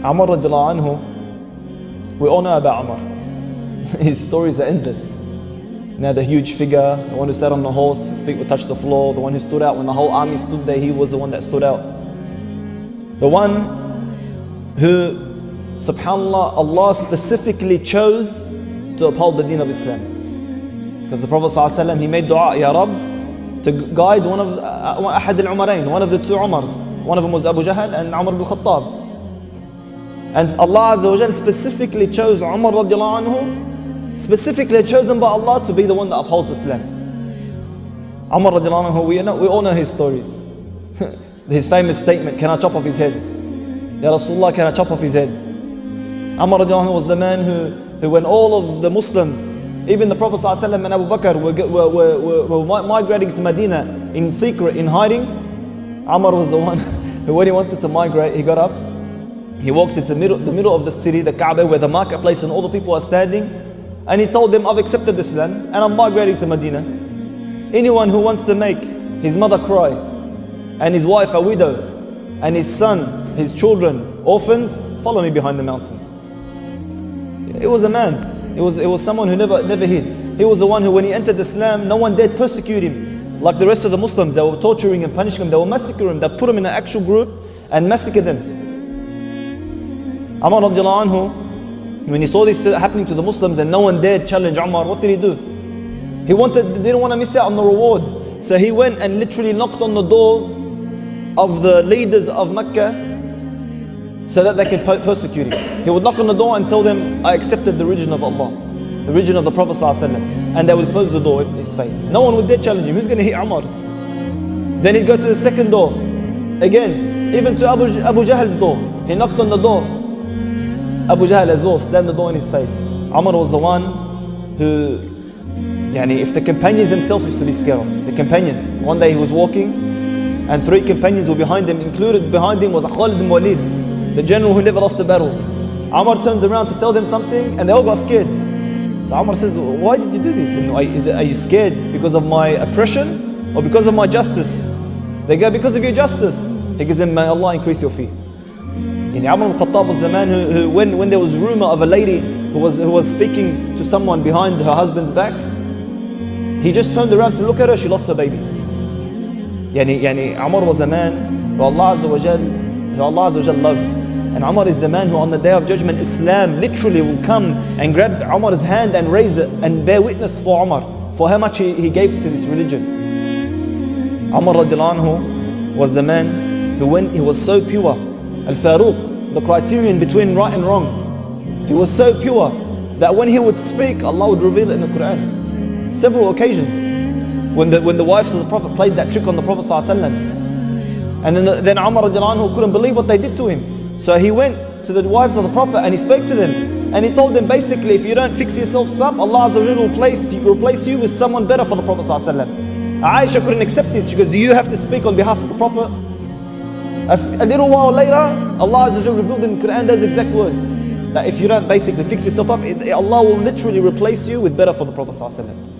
Umar radiallahu anhu, we all know about Umar. His stories are endless. Now the huge figure, the one who sat on the horse, his feet would touch the floor, the one who stood out when the whole army stood there, he was the one that stood out. The one who, subhanAllah, Allah specifically chose to uphold the deen of Islam. Because the Prophet ﷺ, he made dua, Ya Rabb, to guide one of Ahad al-Umarain, one of the two Umars. One of them was Abu Jahl and Umar ibn Khattab. And Allah Azza wa Jal specifically chose Umar radiallahu anhu, specifically chosen by Allah to be the one that upholds Islam. Umar radiallahu anhu, we all know his stories. His famous statement, can I chop off his head? Ya Rasulullah, can I chop off his head? Umar radiallahu anhu was the man who when all of the Muslims, even the Prophet ﷺ and Abu Bakr were migrating to Medina in secret, in hiding, Umar was the one who when he wanted to migrate, he got up, he walked into the middle of the city, the Kaaba, where the marketplace and all the people are standing, and he told them, I've accepted Islam and I'm migrating to Medina. Anyone who wants to make his mother cry, and his wife a widow, and his son, his children, orphans, follow me behind the mountains. It was a man. It was someone who never hid. He was the one who, when he entered Islam, no one dared persecute him. Like the rest of the Muslims, they were torturing and punishing him, they were massacring him, they put him in an actual group and massacred them. Umar radiallahu anhu, when he saw this happening to the Muslims and no one dared challenge Umar, what did he do? He didn't want to miss out on the reward. So he went and literally knocked on the doors of the leaders of Mecca so that they could persecute him. He would knock on the door and tell them, I accepted the religion of Allah, the religion of the Prophet ﷺ, and they would close the door in his face. No one would dare challenge him. Who's going to hit Umar? Then he'd go to the second door. Again, even to Abu Jahl's door. He knocked on the door. Abu Jahl as well slammed the door in his face. Umar was the one who, if the companions themselves used to be scared of. The companions. One day he was walking and 3 companions were behind him. Included behind him was Khalid ibn Walid, the general who never lost a battle. Umar turns around to tell them something and they all got scared. So Umar says, why did you do this? And are you scared because of my oppression or because of my justice? They go, because of your justice. He gives them, may Allah increase your feet. Umar ibn Khattab was the man who when there was rumor of a lady who was speaking to someone behind her husband's back, he just turned around to look at her, she lost her baby. Umar was a man who Allah Azza wa Jal loved. And Umar is the man who on the day of judgment, Islam literally will come and grab Umar's hand and raise it and bear witness for Umar, for how much he gave to this religion. Umar radiallahu anhu was the man who, when he was so pure, Al-Faruq, the criterion between right and wrong, he was so pure that when he would speak, Allah would reveal it in the Quran. Several occasions when the wives of the Prophet played that trick on the Prophet ﷺ. And then Umar radiallahu anhu couldn't believe what they did to him. So he went to the wives of the Prophet and he spoke to them. And he told them, basically, if you don't fix yourselves up, Allah Azza wa Jalla will replace you with someone better for the Prophet ﷺ. Aisha couldn't accept this. She goes, do you have to speak on behalf of the Prophet? A little while later, Allah Azza wa Jalla revealed in the Quran those exact words. That if you don't basically fix yourself up, Allah will literally replace you with better for the Prophet ﷺ.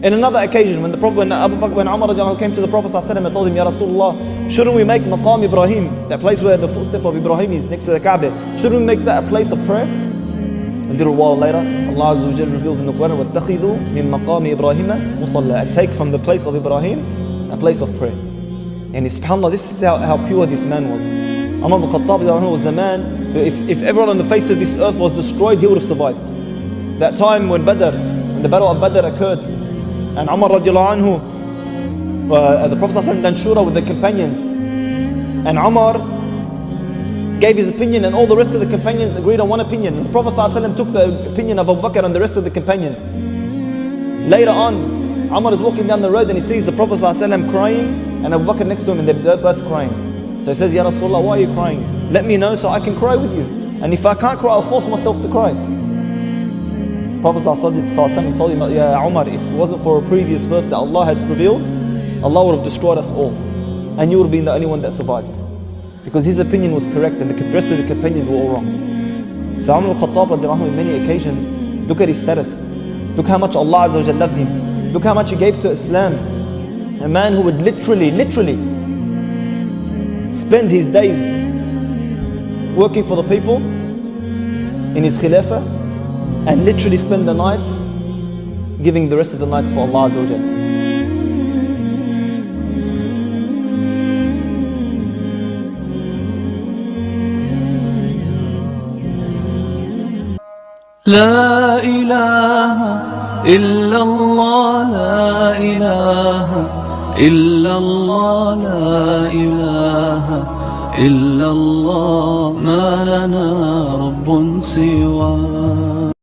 In another occasion, when Umar came to the Prophet ﷺ and told him, Ya Rasulullah, shouldn't we make Maqam Ibrahim, that place where the footstep of Ibrahim is next to the Kaaba, shouldn't we make that a place of prayer? A little while later, Allah Azza wa Jalla reveals in the Quran, وَاتَّخِذُوا مِن مَقَامِ إِبْرَاهِيمَ مُصَلَّى, and take from the place of Ibrahim a place of prayer. And subhanAllah, this is how pure this man was. Umar ibn Khattab was the man who, if everyone on the face of this earth was destroyed, he would have survived. That time when the battle of Badr occurred, and Umar radiallahu anhu, the Prophet ﷺ done shura with the companions, and Umar gave his opinion and all the rest of the companions agreed on one opinion. And the Prophet ﷺ took the opinion of Abu Bakr and the rest of the companions. Later on, Umar is walking down the road and he sees the Prophet ﷺ crying and Abu Bakr next to him, and they're both crying. So he says, Ya Rasulullah, why are you crying? Let me know so I can cry with you. And if I can't cry, I'll force myself to cry. Prophet ﷺ told him, Ya Umar, if it wasn't for a previous verse that Allah had revealed, Allah would have destroyed us all. And you would have been the only one that survived. Because his opinion was correct and the rest of the companions were all wrong. So Umar al-Khattab in many occasions, look at his status. Look how much Allah Azza wa Jalla loved him. Look how much he gave to Islam. A man who would literally spend his days working for the people in his khilafah, and literally spend the nights giving the rest of the nights for Allah Azza wa Jal. لا إله إلا الله لا إله إلا الله لا إله إلا الله ما لنا رب سواه